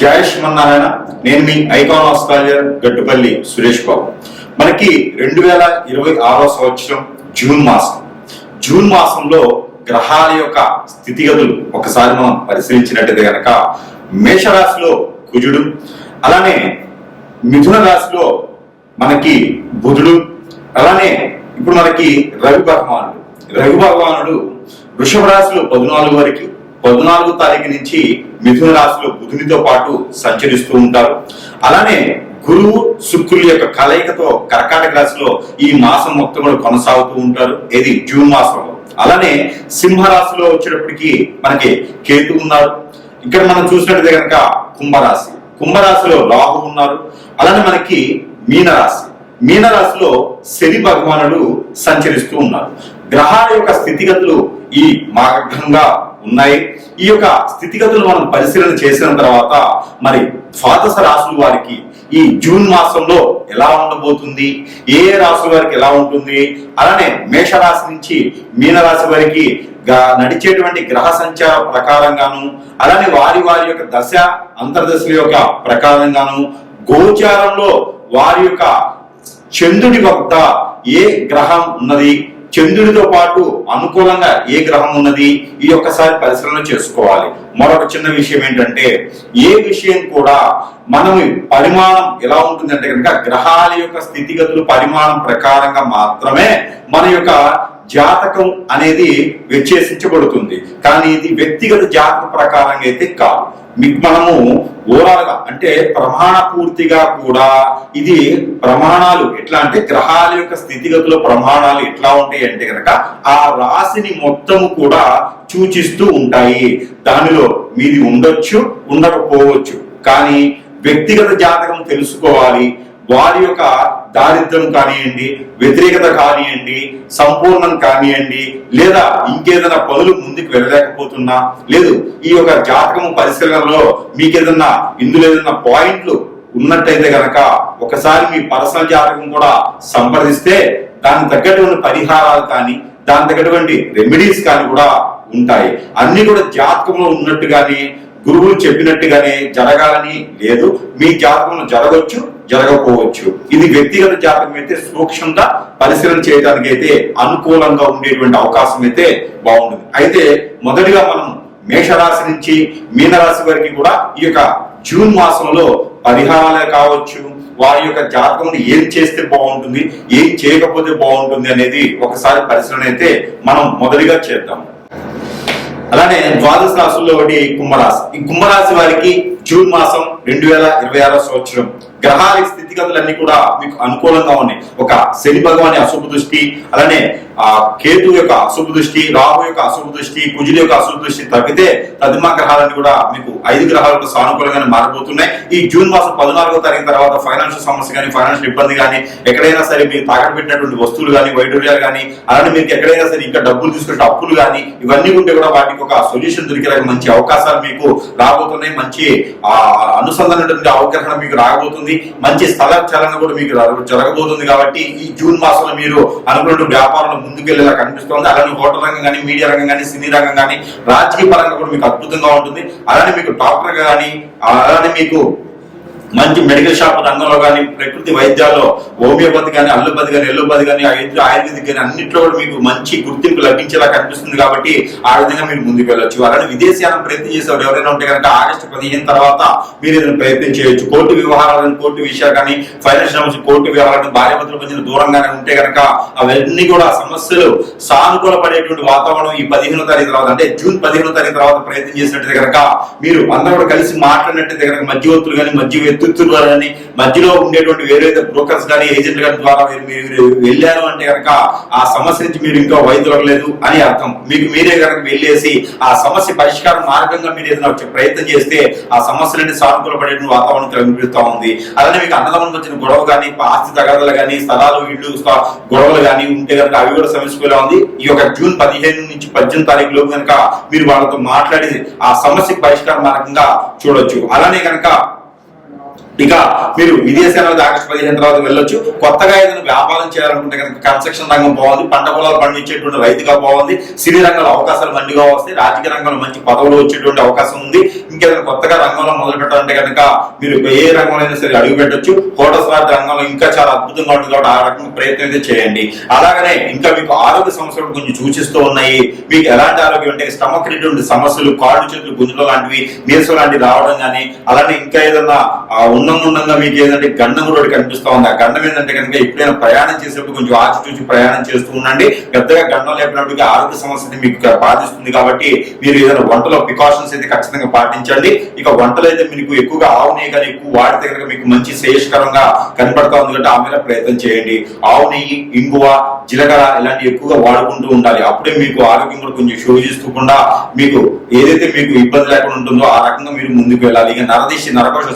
జయ శ్రీమన్నారాయణ. నేను మీ icon astrologer Gattupalli Suresh Babu. మనకి 2026 సంవత్సరం జూన్ మాసంలో గ్రహాల యొక్క స్థితిగతులు ఒకసారి మనం పరిశీలించినట్టయితే కనుక మేషరాశిలో కుజుడు, అలానే మిథున రాశిలో మనకి బుధుడు, అలానే ఇప్పుడు మనకి రవి భగవానుడు వృషభ రాశిలో 14 వరకు 14వ తారీఖు నుంచి మిథున రాశిలో బుధునితో పాటు సంచరిస్తూ ఉంటారు. అలానే గురువు శుక్రుల యొక్క కలయికతో కర్కాటక రాశిలో ఈ మాసం మొత్తం కూడా కొనసాగుతూ ఉంటారు. ఇది జూన్ మాసంలో. అలానే సింహరాశిలో వచ్చేటప్పటికి మనకి కేతు ఉన్నారు. ఇక్కడ మనం చూసినట్టు కనుక కుంభరాశిలో రాహు ఉన్నారు. అలానే మనకి మీనరాశిలో శని భగవానుడు సంచరిస్తూ ఉన్నారు. గ్రహాల యొక్క స్థితిగతులు ఈ మార్గంగా ఉన్నాయి. ఈ యొక్క స్థితిగతులు మనం పరిశీలన చేసిన తర్వాత మరి ద్వాదశ రాశుల వారికి ఈ జూన్ మాసంలో ఎలా ఉండబోతుంది, ఏ రాశుల వారికి ఎలా ఉంటుంది, అలానే మేషరాశి నుంచి మీనరాశి వారికి నడిచేటువంటి గ్రహ సంచార ప్రకారంగాను, అలానే వారి యొక్క దశ అంతర్దశల యొక్క ప్రకారంగాను, గోచారంలో వారి యొక్క చంద్రుడి వద్ద ఏ గ్రహం ఉన్నది, చంద్రుడితో పాటు అనుకూలంగా ఏ గ్రహం ఉన్నది, ఈ ఒక్కసారి పరిశీలన చేసుకోవాలి. మరొక చిన్న విషయం ఏంటంటే, ఏ విషయం కూడా మనం పరిమాణం ఎలా ఉంటుందంటే కనుక గ్రహాల యొక్క స్థితిగతులు పరిమాణం ప్రకారంగా మాత్రమే మన యొక్క జాతకం అనేది విశ్లేషించబడుతుంది. కానీ ఇది వ్యక్తిగత జాతక ప్రకారంగా అయితే కాదు. మీకు మనము ఓవరాల్ గా అంటే ప్రమాణ పూర్తిగా కూడా ఇది ప్రమాణాలు ఎట్లా అంటే గ్రహాల యొక్క స్థితిగతుల ప్రమాణాలు ఎట్లా ఉంటాయి అంటే కనుక ఆ రాశిని మొత్తము కూడా సూచిస్తూ ఉంటాయి. దానిలో మీది ఉండొచ్చు, ఉండకపోవచ్చు. కానీ వ్యక్తిగత జాతకం తెలుసుకోవాలి. వారి యొక్క దారిద్ర్యం కానివ్వండి, వ్యతిరేకత కానివ్వండి, సంపూర్ణం కానివ్వండి, లేదా ఇంకేదైనా పనులు ముందుకు వెళ్ళలేకపోతున్నా, లేదు ఈ యొక్క జాతకం పరిశీలనలో మీకు ఇందులో ఏదైనా పాయింట్లు ఉన్నట్టయితే గనక ఒకసారి మీ పర్సనల్ జాతకం కూడా సంప్రదిస్తే దానికి తగ్గటువంటి పరిహారాలు కానీ, దాని తగ్గటువంటి రెమెడీస్ కానీ కూడా ఉంటాయి. అన్ని కూడా జాతకంలో ఉన్నట్టుగానే గురువులు చెప్పినట్టుగానే జరగాలని లేదు. మీ జాతకంలో జరగవచ్చు, జరగకపోవచ్చు. ఇది వ్యక్తిగత జాతకం అయితే సూక్ష్మంగా పరిశీలన చేయడానికి అయితే అనుకూలంగా ఉండేటువంటి అవకాశం అయితే బాగుంటుంది. అయితే మొదటిగా మనం మేషరాశి నుంచి మీనరాశి వరకు కూడా ఈ యొక్క జూన్ మాసంలో పరిహారాలే కావచ్చు, వారి యొక్క జాతకం ఏం చేస్తే బాగుంటుంది, ఏం చేయకపోతే బాగుంటుంది అనేది ఒకసారి పరిశీలన అయితే మనం మొదటిగా చేద్దాం. అలానే ద్వాదశ రాశుల్లో ఒకటి కుంభరాశి. ఈ కుంభరాశి వారికి జూన్ మాసం 2026 సంవత్సరం గ్రహాల స్థితిగతులన్నీ కూడా మీకు అనుకూలంగా ఉన్నాయి. ఒక శని భగవాని అశుభ దృష్టి, అలానే కేతు యొక్క అశుభ దృష్టి, రాహు యొక్క అశుభ దృష్టి, కుజుల యొక్క అశుభ దృష్టి తగ్గితే తదిమా గ్రహాలన్నీ కూడా మీకు 5 గ్రహాలకు సానుకూలంగానే మారిపోతున్నాయి. ఈ జూన్ మాసం 14వ తారీఖు తర్వాత ఫైనాన్షియల్ సమస్య కానీ, ఫైనాన్షియల్ ఇబ్బంది కానీ, ఎక్కడైనా సరే మీరు తాకట్టు పెట్టినటువంటి వస్తువులు కానీ, వైడూర్యాలు కానీ, అలానే మీకు ఎక్కడైనా సరే ఇంకా డబ్బులు తీసుకుంటే అప్పులు కానీ, ఇవన్నీ ఉంటే కూడా వాటికి ఒక సొల్యూషన్ దొరికేలాగా మంచి అవకాశాలు మీకు రాబోతున్నాయి. మంచి అనుసంధానటువంటి అవగాహన మీకు రాబోతుంది. మంచి స్థల చలన కూడా మీకు జరగబోతుంది. కాబట్టి ఈ జూన్ మాసంలో మీరు అనుకున్న వ్యాపారంలో ముందుకెళ్లేలా కనిపిస్తుంది. అలానే హోటల్ రంగం కానీ, మీడియా రంగం కానీ, సినీ రంగం కానీ, రాజకీయ పరంగా కూడా మీకు అద్భుతంగా ఉంటుంది. అలానే మీకు డాక్టర్ కానీ, అలానే మీకు మంచి మెడికల్ షాప్ రంగంలో కానీ, ప్రకృతి వైద్యాల్లో హోమియోపతి కానీ, అల్లోపతి కానీ, ఎల్లోపతి కానీ, ఆయుర్వేదిక్ కానీ అన్నింటిలో కూడా మీకు మంచి గుర్తింపు లభించేలా కనిపిస్తుంది. కాబట్టి ఆ విధంగా మీరు ముందుకు వెళ్ళొచ్చు. అలానే విదేశీయానం ప్రయత్నం చేసేవారు ఎవరైనా ఉంటే కనుక ఆగస్టు 15 తర్వాత మీరు ఏదైనా ప్రయత్నం చేయొచ్చు. కోర్టు వ్యవహారాలను, కోర్టు విషయాలు కానీ, ఫైనాన్షియల్ సమస్య, కోర్టు వ్యవహారాలను, భార్యాభర్తల మధ్య దూరంగానే ఉంటే కనుక అవన్నీ కూడా సమస్యలు సానుకూల పడేటువంటి వాతావరణం ఈ 15వ తారీఖు తర్వాత అంటే జూన్ 15వ తారీఖు తర్వాత ప్రయత్నం చేసినట్టయితే కనుక మీరు అందరూ కూడా కలిసి మాట్లాడినట్టయితే కనుక మధ్యవర్తులు కానీ, కానీ మధ్యలో ఉండేటువంటి వేరే బ్రోకర్స్ కానీ, ఏజెంట్ గారి ద్వారా మీరు వెళ్ళారు అంటే కనుక ఆ సమస్య నుంచి మీరు ఇంకా వైదొలగలేదు అని అర్థం. మీకు మీరే కనుక వెళ్ళేసి ఆ సమస్య పరిష్కార మార్గంగా మీరు ఏదైనా ప్రయత్నం చేస్తే ఆ సమస్యలన్నీ సానుకూల పడేటువంటి వాతావరణం కనిపిస్తూ ఉంది. అలానే మీకు అన్నదమ్ములకు వచ్చిన గొడవ కానీ, ఆస్తి తగాదాలు కానీ, స్థలాలు ఇళ్ళు గొడవలు కానీ ఉంటే కనుక అవి కూడా సమస్యగా ఉంది. ఈ యొక్క జూన్ 15 నుంచి 18 తారీఖు లోపు కనుక మీరు వాళ్ళతో మాట్లాడి ఆ సమస్యకు పరిష్కార మార్గంగా చూడొచ్చు. అలానే కనుక ఇక మీరు విదేశాలకు ఆగస్టు 15 తర్వాత వెళ్ళొచ్చు. కొత్తగా ఏదైనా వ్యాపారం చేయాలనుకుంటే కనుక కన్స్ట్రక్షన్ రంగం బాగుంది, పంట పొలాలు పండించేటువంటి రైతుగా బాగుంది, సినీ రంగంలో అవకాశాలు మంచిగా వస్తాయి, రాజకీయ రంగంలో మంచి పదవులు వచ్చేటువంటి అవకాశం ఉంది. ఇంకేదైనా కొత్తగా రంగంలో మొదలు పెట్టాలంటే కనుక మీరు ఏ రంగంలో అయినా సరే అడుగు పెట్టొచ్చు. హోటల్స్ లాంటి రంగంలో ఇంకా చాలా అద్భుతంగా ఉంటుంది కాబట్టి ఆ రకంగా ప్రయత్నం అయితే చేయండి. అలాగనే ఇంకా మీకు ఆరోగ్య సమస్యలు కొంచెం సూచిస్తూ ఉన్నాయి. మీకు ఎలాంటి ఆరోగ్యం అంటే స్టమక్ రిలేటెడ్ సమస్యలు, కాళ్ళు చేతులు గుంజులు లాంటివి, నీరసం లాంటివి రావడం కానీ, అలానే ఇంకా ఏదన్నా ఉన్నంగా మీకు ఏదంటే గండం కూడా కనిపిస్తా ఉంది. ఆ గండం ఏంటంటే కనుక ఎప్పుడైనా ప్రయాణం చేసేటప్పుడు కొంచెం ఆచితూచి ప్రయాణం చేస్తూ ఉండండి. పెద్దగా గండం లేపినప్పటికీ ఆరోగ్య సమస్యని మీకు బాధిస్తుంది కాబట్టి మీరు ఏదైనా వంటలో ప్రికాషన్స్ అయితే ఖచ్చితంగా పాటించండి. ఇక వంటలు అయితే మీకు ఎక్కువగా ఆవు నెయ్యి కానీ ఎక్కువ వాడితే కనుక మీకు మంచి శ్రేయస్కరంగా కనపడతా ఉంది కాబట్టి ఆ మీద ప్రయత్నం చేయండి. ఆవు నెయ్యి, ఇంగువ, జీలకర్ర ఇలాంటివి ఎక్కువగా వాడుకుంటూ ఉండాలి. అప్పుడే మీకు ఆరోగ్యం కూడా కొంచెం శోధిస్తూకుండా మీకు ఏదైతే మీకు ఇబ్బంది లేకుండా ఉంటుందో ఆ రకంగా మీరు ముందుకు వెళ్ళాలి. ఇక నరదిష్టి, నరకోశ,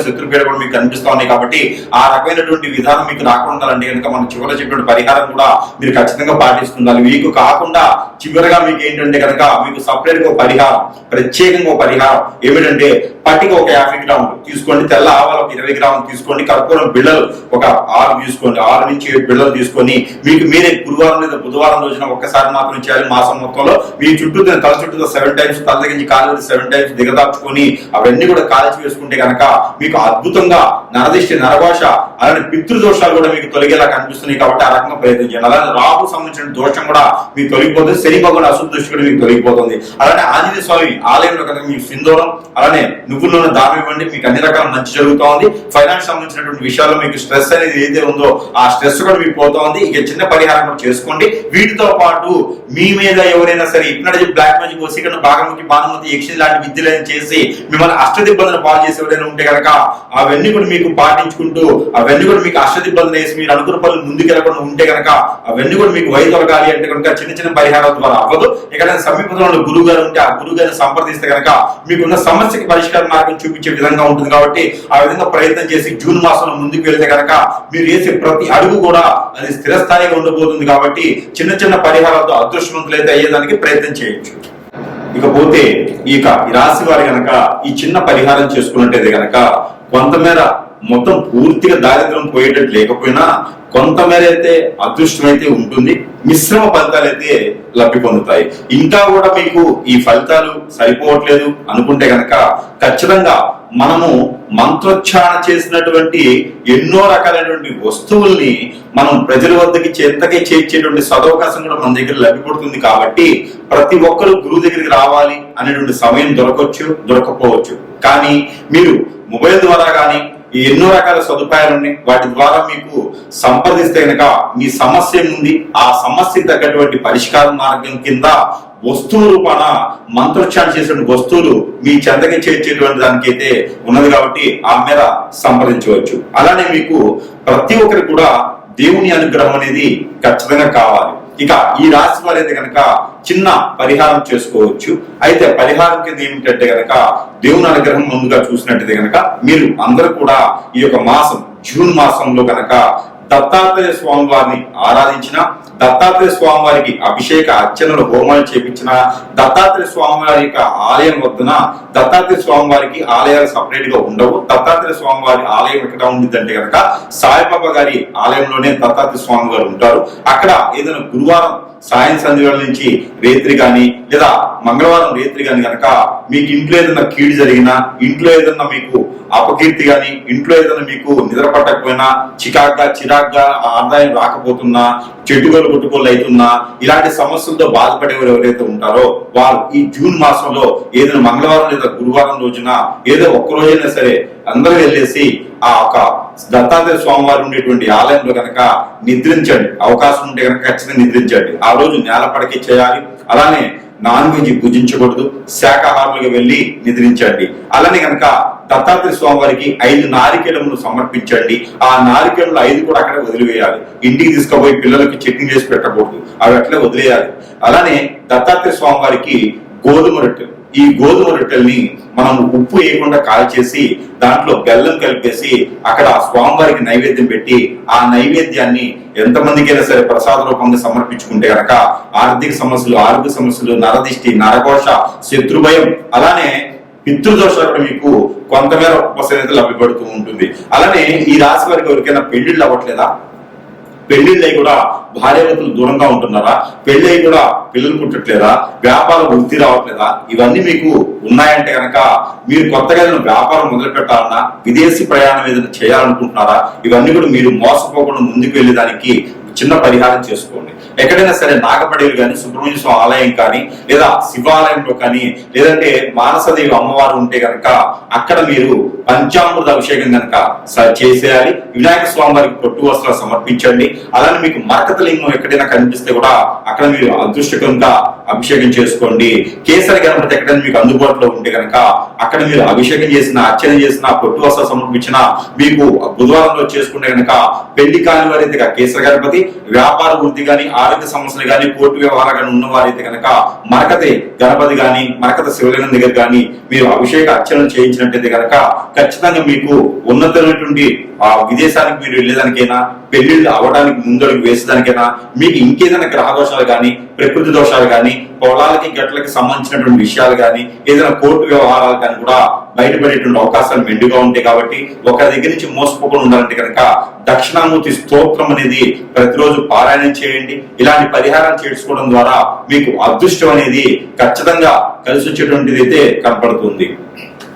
శత్రుపీడ కూడా మీకు కనిపిస్తా ఉన్నాయి కాబట్టి ఆ రకమైనటువంటి విధానం మీకు రాకుండా ఉండాలంటే కనుక మనం చివరిలో చెప్పిన పరిహారం కూడా మీరు ఖచ్చితంగా పాటిస్తుండాలి. మీకు కాకుండా చివరిగా మీకు ఏంటంటే కనుక మీకు సపరేట్ గా పరిహారం, ప్రత్యేకంగా పరిహారం ఏమిటంటే పట్టిక ఒక 50 గ్రాములు తీసుకోండి, తెల్ల ఆవాలు ఒక 20 గ్రాములు తీసుకోండి, కర్పూరం బిళ్ళలు ఒక 6 తీసుకోండి, 6 నుంచి 7 బిళ్ళలు తీసుకొని మీకు మీరే గురువారం లేదా బుధవారం రోజున ఒక్కసారి మాత్రం చేయాలి. మాసం మొత్తంలో మీ చుట్టూ తల చుట్టూ 7 టైమ్స్, తల తగ్గించి కాలు 7 టైమ్స్ దిగదార్చుకొని అవన్నీ కూడా కాల్చి వేసుకుంటే కనుక మీకు అద్భుతంగా నరదిష్టి, నరభాష అలానే పితృదోషాలు కూడా మీకు తొలగేలా కనిపిస్తున్నాయి కాబట్టి ఆ రకంగా ప్రయత్నం చేయాలి. అలానే రాహు సంబంధించిన దోషం కూడా మీకు తొలగిపోతుంది, శని భగవాన్ అశుద్ధ దృష్టి కూడా మీకు తొలగిపోతుంది. అలానే ఆంజనేయ స్వామి ఆలయంలో కనుక మీకు సింధూరం అలానే నువ్వులను దానం ఇవ్వండి, మీకు అన్ని రకాల మంచి జరుగుతూ ఉంది. ఫైనాన్స్ సంబంధించినటువంటి విషయాల్లో మీకు స్ట్రెస్ అనేది ఏదైతే ఉందో ఆ స్ట్రెస్ కూడా మీకు పోతా ఉంది. ఇక చిన్న పరిహారం కూడా చేసుకోండి. వీటితో పాటు మీ మీద ఎవరైనా సరే ఇప్పటి బ్లాక్ మ్యాజిక్, వసీకరణ, భాగముఖి, బాణముఖి, యక్షి లాంటి విద్యలను చేసి మిమ్మల్ని అష్టదిబ్బందులు పాలు చేసి ఎవరైనా ఉంటే కనుక అవన్నీ కూడా మీకు పాటించుకుంటూ అవన్నీ కూడా మీకు అష్టదిబ్బందులు వేసి మీరు అనుకున్న పనులు ముందుకెళ్ళకుండా ఉంటే కనుక అవన్నీ కూడా మీకు వై తొలగాలి అంటే కనుక చిన్న చిన్న పరిహారాల ద్వారా అవ్వదు. ఎక్కడైనా సమీపంలో గురువు గారు ఉంటే ఆ గురువు గారిని సంప్రదిస్తే కనుక మీకున్న సమస్యకి పరిష్కార మార్గం చూపించే విధంగా ఉంటుంది కాబట్టి ఆ విధంగా ప్రయత్నం చేసి జూన్ మాసంలో ముందుకు వెళ్తే కనుక మీరు వేసే ప్రతి అడుగు కూడా అది స్థిరస్థాయిగా ఉండబోతుంది కాబట్టి చిన్న చిన్న పరిహారాలతో అదృష్టవంతులైతే అయ్యేదానికి ప్రయత్నం చేయొచ్చు. ఇకపోతే ఈ రాశి వారి గనక ఈ చిన్న పరిహారం చేసుకున్నట్టయితే గనక కొంతమేర మొత్తం పూర్తిగా దారిద్ర్యం పోయేటట్టు లేకపోయినా కొంతమేర అయితే అదృష్టం అయితే ఉంటుంది, మిశ్రమ ఫలితాలు అయితే లబ్ధి పొందుతాయి. ఇంకా కూడా మీకు ఈ ఫలితాలు సరిపోవట్లేదు అనుకుంటే గనక ఖచ్చితంగా మనము మంత్రోచ్చారణ చేసినటువంటి ఎన్నో రకాలైనటువంటి వస్తువుల్ని మనం ప్రజల వద్దకి చెంతకే చేర్చేటువంటి సదవకాశం కూడా మన దగ్గర లభిపడుతుంది. కాబట్టి ప్రతి ఒక్కరు గురువు దగ్గరికి రావాలి అనేటువంటి సమయం దొరకపోవచ్చు. కానీ మీరు మొబైల్ ద్వారా కానీ ఎన్నో రకాల సదుపాయాలు ఉన్నాయి, వాటి ద్వారా మీకు సంప్రదిస్తే కనుక మీ సమస్య ఉంది, ఆ సమస్యకి తగ్గటువంటి పరిష్కార మార్గం కింద వస్తువు రూపాన మంత్రోచ్చారణ చేసిన వస్తువులు మీ చెంతకి చేర్చేటువంటి దానికైతే ఉన్నది కాబట్టి ఆ మేర సంప్రదించవచ్చు. అలానే మీకు ప్రతి ఒక్కరికి కూడా దేవుని అనుగ్రహం అనేది ఖచ్చితంగా కావాలి. ఇక ఈ రాశి వారు అయితే కనుక చిన్న పరిహారం చేసుకోవచ్చు. అయితే పరిహారం కింద ఏమిటంటే కనుక దేవుని అనుగ్రహం ముందుగా చూసినట్టయితే కనుక మీరు అందరూ కూడా ఈ యొక్క మాసం జూన్ మాసంలో కనుక దత్తాత్రేయ స్వామి వారిని ఆరాధించిన, దత్తాత్రేయ స్వామి వారికి అభిషేక అర్చనలు, హోమాలు చేపించిన, దత్తాత్రేయ స్వామి వారి యొక్క ఆలయం వద్దన దత్తాత్రేయ స్వామి వారికి ఆలయాలు సపరేట్ గా ఉండవు. దత్తాత్రేయ స్వామి వారి ఆలయం ఎక్కడ ఉండిద్దంటే కనుక సాయిబాబా గారి ఆలయంలోనే దత్తాత్రేయ స్వామి గారు ఉంటారు. అక్కడ ఏదైనా గురువారం సాయం సంధ్య నుంచి రేత్రి గాని లేదా మంగళవారం రేత్రి గాని కనుక మీకు ఇంట్లో ఏదైనా కీడు జరిగినా, ఇంట్లో ఏదైనా మీకు అపకీర్తి గాని, ఇంట్లో ఏదైనా మీకు నిద్ర పట్టకపోయినా, చిరాగ్గా ఆదాయం రాకపోతున్నా, చెట్టుగోలు కొట్టుకోలు అవుతున్నా, ఇలాంటి సమస్యలతో బాధపడేవారు ఎవరైతే ఉంటారో వారు ఈ జూన్ మాసంలో ఏదైనా మంగళవారం లేదా గురువారం రోజున ఏదో ఒక్క రోజైనా సరే అందరూ వెళ్ళేసి ఆ ఒక దత్తాత్రేయ స్వామివారు ఉండేటువంటి ఆలయంలో కనుక నిద్రించండి. అవకాశం ఉంటే కనుక ఖచ్చితంగా నిద్రించండి. ఆ రోజు నేల పడకి చేయాలి. అలానే నాన్ వెజ్ భుజించకూడదు, శాకాహారులుగా వెళ్ళి నిద్రించండి. అలానే కనుక దత్తాత్రేయ స్వామి వారికి 5 నారికేళములు సమర్పించండి. ఆ నారికేళములు 5 కూడా అక్కడే వదిలివేయాలి. ఇంటికి తీసుకుపోయి పిల్లలకి చట్నీ చేసి పెట్టకూడదు, అవి అట్లే వదిలేయాలి. అలానే దత్తాత్రేయ స్వామి వారికి గోధుమ రొట్టెలు, ఈ గోధుమ రొట్టెల్ని మనం ఉప్పు వేయకుండా కాల్చేసి దాంట్లో బెల్లం కలిపేసి అక్కడ స్వామివారికి నైవేద్యం పెట్టి ఆ నైవేద్యాన్ని ఎంతమందికైనా సరే ప్రసాద రూపంగా సమర్పించుకుంటే కనుక ఆర్థిక సమస్యలు, ఆరోగ్య సమస్యలు, నరదిష్టి, నరకోశ, శత్రుభయం అలానే పితృదోషాలు మీకు కొంతమేర ఉపశమనం లభ్యపడుతూ ఉంటుంది. అలానే ఈ రాశి వారికి ఎవరికైనా పెళ్లిళ్ళు అవ్వట్లేదా? పెళ్లిళ్ళై కూడా భార్యాభర్తలు దూరంగా ఉంటున్నారా? పెళ్లి అయి కూడా పిల్లలు పుట్టట్లేదా? వ్యాపార వృద్ధి రావట్లేదా? ఇవన్నీ మీకు ఉన్నాయంటే కనుక మీరు కొత్తగా ఏదైనా వ్యాపారం మొదలు పెట్టాలన్నా, విదేశీ ప్రయాణం ఏదైనా చేయాలనుకుంటున్నారా? ఇవన్నీ కూడా మీరు మోసపోకుండా ముందుకు వెళ్ళేదానికి చిన్న పరిహారం చేసుకోండి. ఎక్కడైనా సరే నాగపడేలు కానీ, సుబ్రహ్మణ్య స్వామి ఆలయం కానీ, లేదా శివాలయంలో కానీ, లేదంటే మానసదేవి అమ్మవారు ఉంటే కనుక అక్కడ మీరు పంచామృత అభిషేకం కనుక చేసేయాలి. వినాయక స్వామి వారికి పొట్టు వస్త్రాలు సమర్పించండి. అలానే మీకు మరకత లింగం ఎక్కడైనా కనిపిస్తే కూడా అక్కడ మీరు అదృష్టకంగా అభిషేకం చేసుకోండి. కేసరి గణపతి ఎక్కడైనా మీకు అందుబాటులో ఉంటే కనుక అక్కడ మీరు అభిషేకం చేసిన, అర్చన చేసిన, పొట్టు వస్త్రాలు సమర్పించిన, మీకు బుధవారంలో చేసుకుంటే కనుక పెళ్లి కాని వారైతే కేసరి గణపతి, వ్యాపార వృద్ధి కానీ, ఆరోగ్య సమస్యలు కానీ, కోర్టు వ్యవహారాలు కానీ ఉన్న వారైతే కనుక మరకతి గణపతి కానీ, మరకత శివలింగం దగ్గర కానీ మీరు అభిషేక అర్చనలు చేయించినట్టయితే కనుక ఖచ్చితంగా మీకు ఉన్నతమైనటువంటి విదేశానికి మీరు వెళ్ళేదానికైనా, పెళ్లిళ్ళు అవడానికి ముందడుగు వేసేదానికైనా, మీకు ఇంకేదైనా గ్రహ దోషాలు కానీ, ప్రకృతి దోషాలు కానీ, పొలాలకి గట్లకి సంబంధించినటువంటి విషయాలు కానీ, ఏదైనా కోర్టు వ్యవహారాలు కానీ కూడా బయటపడేటువంటి అవకాశాలు మెండుగా ఉంటాయి. కాబట్టి ఒకరి దగ్గర నుంచి మోసపోకుండా ఉండాలంటే కనుక దక్షిణామూర్తి స్తోత్రం అనేది ప్రతిరోజు పారాయణం చేయండి. ఇలాంటి పరిహారాలు చేసుకోవడం ద్వారా మీకు అదృష్టం అనేది ఖచ్చితంగా కలిసి వచ్చేటువంటిది అయితే కనపడుతుంది.